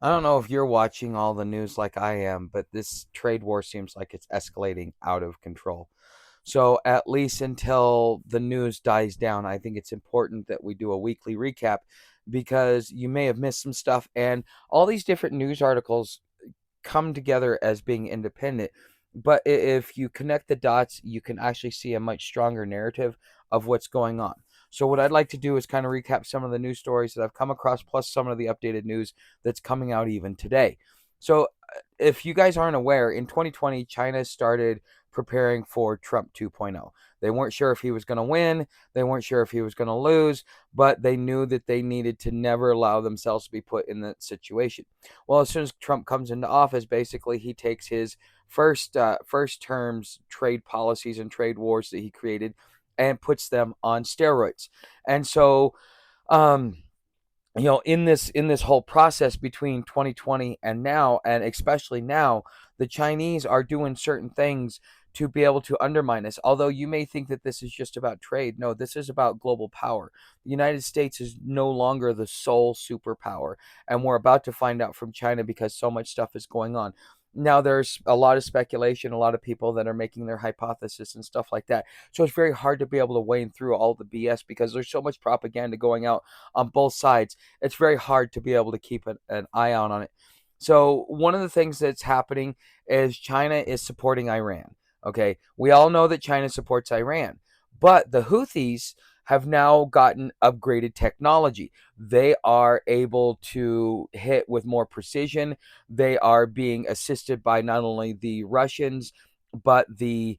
I don't know if you're watching all the news like I am, but this trade war seems like it's escalating out of control. So, at least until the news dies down, I think it's important that we do a weekly recap because you may have missed some stuff. And all these different news articles come together as being independent. But if you connect the dots, you can actually see a much stronger narrative of what's going on. So, what I'd like to do is kind of recap some of the news stories that I've come across, plus some of the updated news that's coming out even today. So, if you guys aren't aware, in 2020, China started preparing for Trump 2.0. They weren't sure if he was going to win, they weren't sure if he was going to lose, but they knew that they needed to never allow themselves to be put in that situation. Well, as soon as Trump comes into office, basically he takes his first terms trade policies and trade wars that he created and puts them on steroids. And so, um, in this whole process between 2020 and now, and especially now, the Chinese are doing certain things to be able to undermine us. Although you may think that this is just about trade, no, this is about global power. The United States is no longer the sole superpower, and we're about to find out from China because so much stuff is going on. Now, there's a lot of speculation, a lot of people that are making their hypothesis and stuff like that. So it's very hard to be able to weigh through all the BS because there's so much propaganda going out on both sides. It's very hard to be able to keep an eye out on it. So one of the things that's happening is China is supporting Iran. Okay, we all know that China supports Iran, but the Houthis have now gotten upgraded technology. They are able to hit with more precision. They are being assisted by not only the Russians but the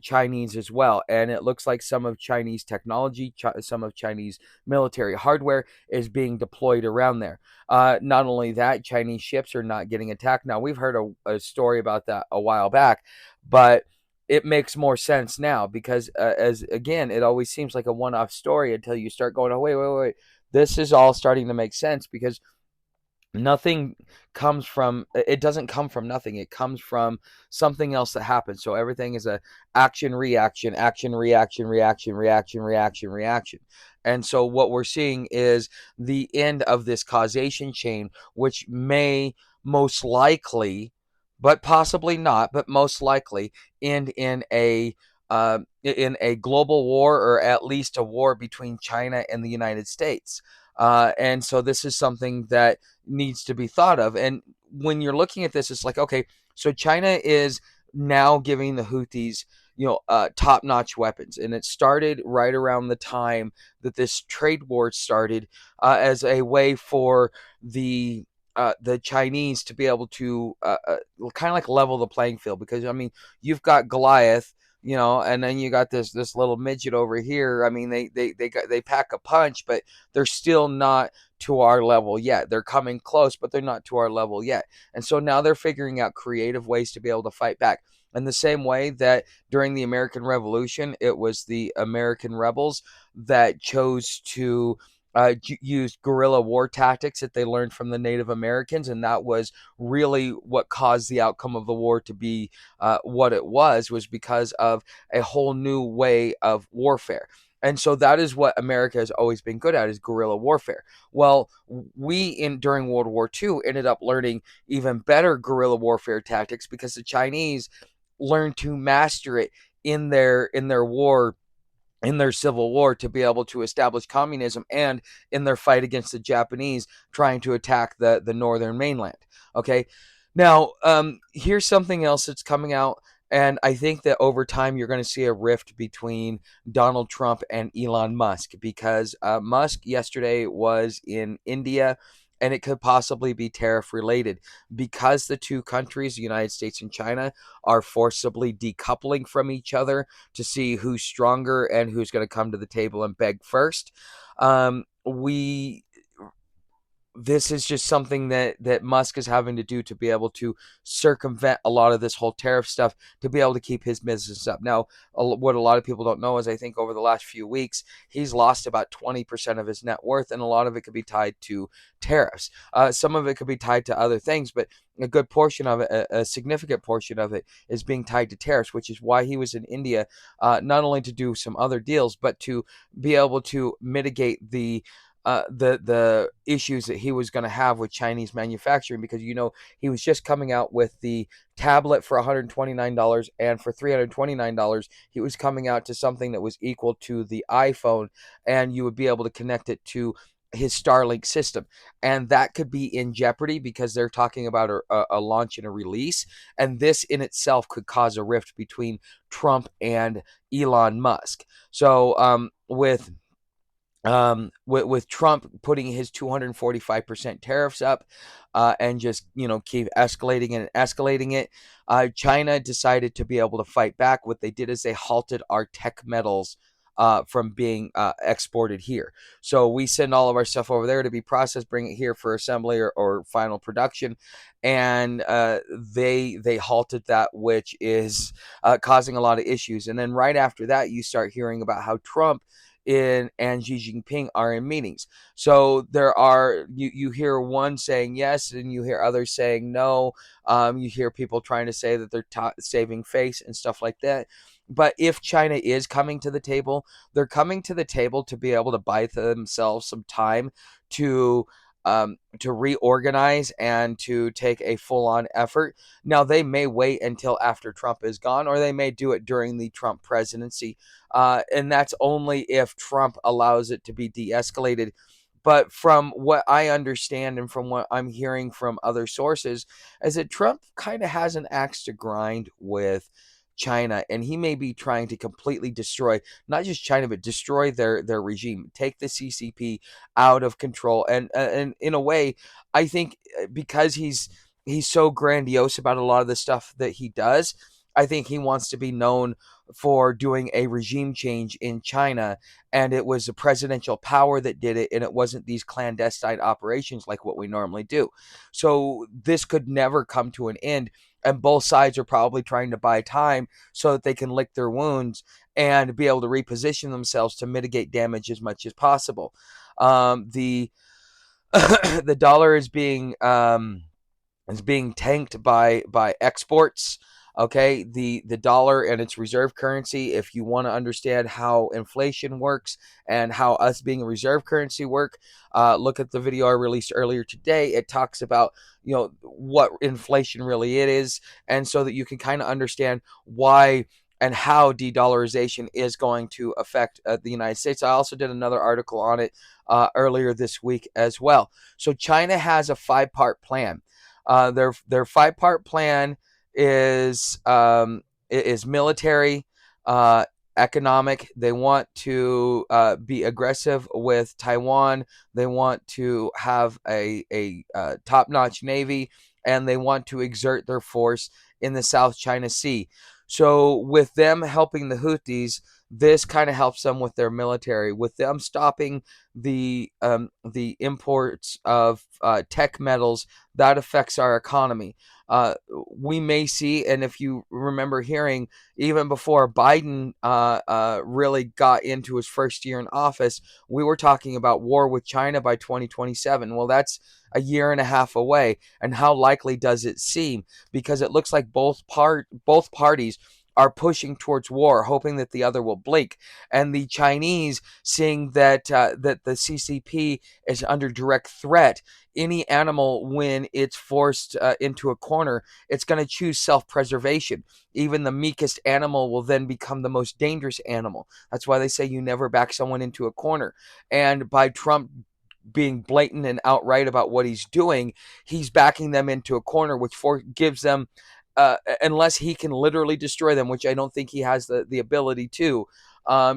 Chinese as well. And it looks like some of Chinese technology, some of Chinese military hardware is being deployed around there. Not only that, Chinese ships are not getting attacked. Now, we've heard a story about that a while back, but it makes more sense now because, as again, it always seems like a one off story until you start going, oh, wait, wait, wait. This is all starting to make sense because nothing comes from it doesn't come from nothing. It comes from something else that happens. So everything is a action reaction, action reaction, reaction, reaction, reaction, reaction. And so what we're seeing is the end of this causation chain, which may most likely, but possibly not, but most likely end in a global war, or at least a war between China and the United States. And so this is something that needs to be thought of. And when you're looking at this, it's like, okay, so China is now giving the Houthis, top-notch weapons, and it started right around the time that this trade war started, as a way for the Chinese to be able to kind of like level the playing field. Because I mean, you've got Goliath, and then you got this little midget over here. I mean, they pack a punch, but they're still not to our level yet. They're coming close, but they're not to our level yet. And so now they're figuring out creative ways to be able to fight back. In the same way that during the American Revolution, it was the American rebels that chose to use guerrilla war tactics that they learned from the Native Americans, and that was really what caused the outcome of the war to be what it was because of a whole new way of warfare. And so that is what America has always been good at, is guerrilla warfare. Well, we in during World War II ended up learning even better guerrilla warfare tactics because the Chinese learned to master it in their civil war to be able to establish communism, and in their fight against the Japanese trying to attack the northern mainland. Okay, now here's something else that's coming out, and I think that over time you're going to see a rift between Donald Trump and Elon Musk, because Musk yesterday was in India, and it could possibly be tariff related because the two countries, the United States and China, are forcibly decoupling from each other to see who's stronger and who's going to come to the table and beg first. We This is just something that Musk is having to do to be able to circumvent a lot of this whole tariff stuff to be able to keep his business up. Now, what a lot of people don't know is I think over the last few weeks he's lost about 20% of his net worth, and a lot of it could be tied to tariffs. Some of it could be tied to other things, but a good portion of it, a significant portion of it, is being tied to tariffs, which is why he was in India, not only to do some other deals, but to be able to mitigate the issues that he was going to have with Chinese manufacturing, because he was just coming out with the tablet for $129, and for $329 he was coming out to something that was equal to the iPhone, and you would be able to connect it to his Starlink system, and that could be in jeopardy because they're talking about a launch and a release, and this in itself could cause a rift between Trump and Elon Musk. So with Trump putting his 245% tariffs up, and just keep escalating it and escalating it, China decided to be able to fight back. What they did is they halted our tech metals from being exported here. So we send all of our stuff over there to be processed, bring it here for assembly or final production, and they halted that, which is causing a lot of issues. And then right after that, you start hearing about how Trump and Xi Jinping are in meetings. So there are you hear one saying yes, and you hear others saying no. You hear people trying to say that they're saving face and stuff like that. But if China is coming to the table, they're coming to the table to be able to buy themselves some time to to reorganize and to take a full-on effort. Now, they may wait until after Trump is gone, or they may do it during the Trump presidency, and that's only if Trump allows it to be de-escalated. But from what I understand and from what I'm hearing from other sources, is that Trump kind of has an axe to grind with China, and he may be trying to completely destroy not just China, but destroy their regime, take the CCP out of control. And in a way, I think because he's so grandiose about a lot of the stuff that he does, I think he wants to be known for doing a regime change in China, and it was a presidential power that did it, and it wasn't these clandestine operations like what we normally do. So this could never come to an end, and both sides are probably trying to buy time so that they can lick their wounds and be able to reposition themselves to mitigate damage as much as possible. The the dollar is being tanked by exports. Okay, the dollar and its reserve currency. If you want to understand how inflation works and how us being a reserve currency work, look at the video I released earlier today. It talks about what inflation really it is, and so that you can kind of understand why and how de-dollarization is going to affect the United States. I also did another article on it earlier this week as well. So China has a 5-part plan. Their 5-part plan is military, economic. They want to be aggressive with Taiwan. They want to have a top-notch navy, and they want to exert their force in the South China Sea. So with them helping the Houthis, this kind of helps them with their military. With them stopping the imports of tech metals, that affects our economy. We may see, and if you remember hearing, even before Biden really got into his first year in office, we were talking about war with China by 2027. Well, that's a year and a half away. And how likely does it seem? Because it looks like both parties are pushing towards war, hoping that the other will blink. And the Chinese, seeing that the CCP is under direct threat, any animal, when it's forced into a corner, it's going to choose self-preservation. Even the meekest animal will then become the most dangerous animal. That's why they say you never back someone into a corner. And by Trump being blatant and outright about what he's doing, he's backing them into a corner, which gives them, unless he can literally destroy them, which I don't think he has the ability to,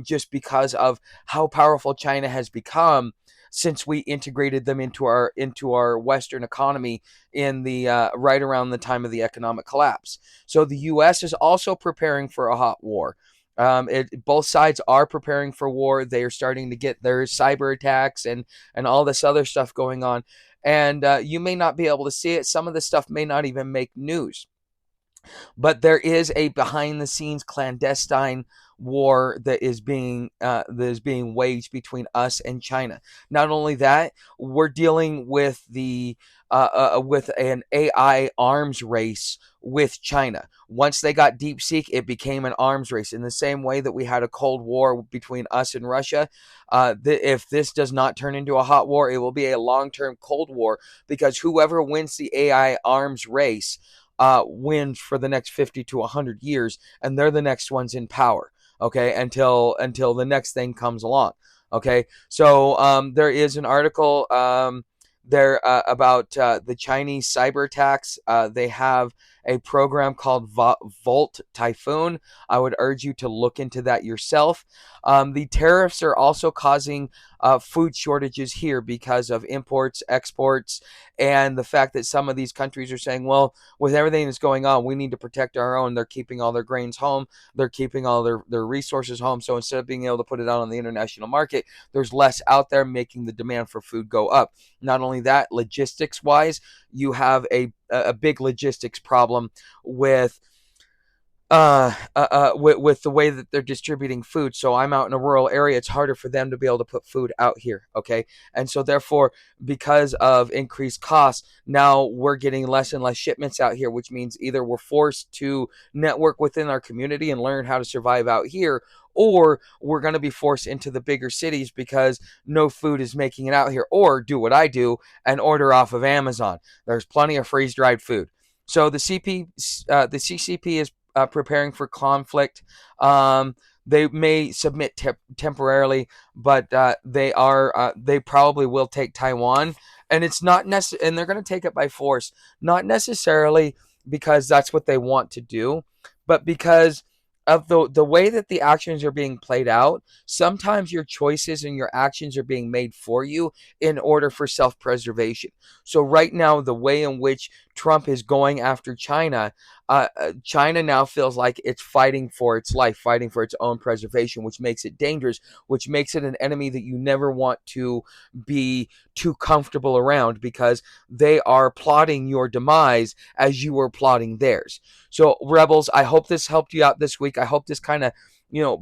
just because of how powerful China has become since we integrated them into our Western economy in the right around the time of the economic collapse. So the U.S. is also preparing for a hot war. Both sides are preparing for war. They are starting to get their cyber attacks and all this other stuff going on. And you may not be able to see it. Some of this stuff may not even make news. But there is a behind the scenes clandestine war that is being waged between us and China. Not only that, we're dealing with the with an AI arms race with China. Once they got DeepSeek, it became an arms race. In the same way that we had a Cold War between us and Russia, if this does not turn into a hot war, it will be a long-term Cold War, because whoever wins the AI arms race wins for the next 50 to 100 years, and they're the next ones in power. Okay, until the next thing comes along. Okay, so there is an article there about the Chinese cyber attacks. They have a program called Volt Typhoon. I would urge you to look into that yourself. The tariffs are also causing food shortages here because of imports, exports, and the fact that some of these countries are saying, well, with everything that's going on, we need to protect our own. They're keeping all their grains home. They're keeping all their resources home. So instead of being able to put it out on the international market, there's less out there, making the demand for food go up. Not only that, logistics wise, you have a big logistics problem with with the way that they're distributing food. So I'm out in a rural area. It's harder for them to be able to put food out here. Okay. And so therefore, because of increased costs, now we're getting less and less shipments out here, which means either we're forced to network within our community and learn how to survive out here, or we're going to be forced into the bigger cities because no food is making it out here, or do what I do and order off of Amazon. There's plenty of freeze dried food. So the CCP is preparing for conflict. They may submit temporarily, but they probably will take Taiwan, and it's not necessary, and they're going to take it by force, not necessarily because that's what they want to do, but because of the way that the actions are being played out. Sometimes your choices and your actions are being made for you in order for self-preservation. So right now, the way in which Trump is going after China, China now feels like it's fighting for its life, fighting for its own preservation, which makes it dangerous, which makes it an enemy that you never want to be too comfortable around, because they are plotting your demise as you were plotting theirs. So, Rebels, I hope this helped you out this week. I hope this kind of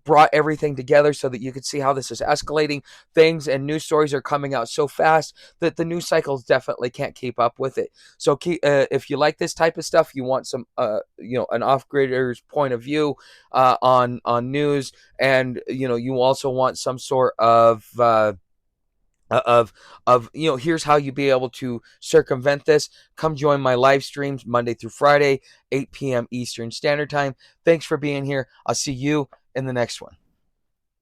brought everything together so that you could see how this is escalating. Things and news stories are coming out so fast that the news cycles definitely can't keep up with it. So if you like this type of stuff, you want some an off-gridder's point of view on news, and you also want some sort of here's how you be able to circumvent this. Come join my live streams Monday through Friday, 8 p.m. Eastern Standard Time. Thanks for being here. I'll see you in the next one.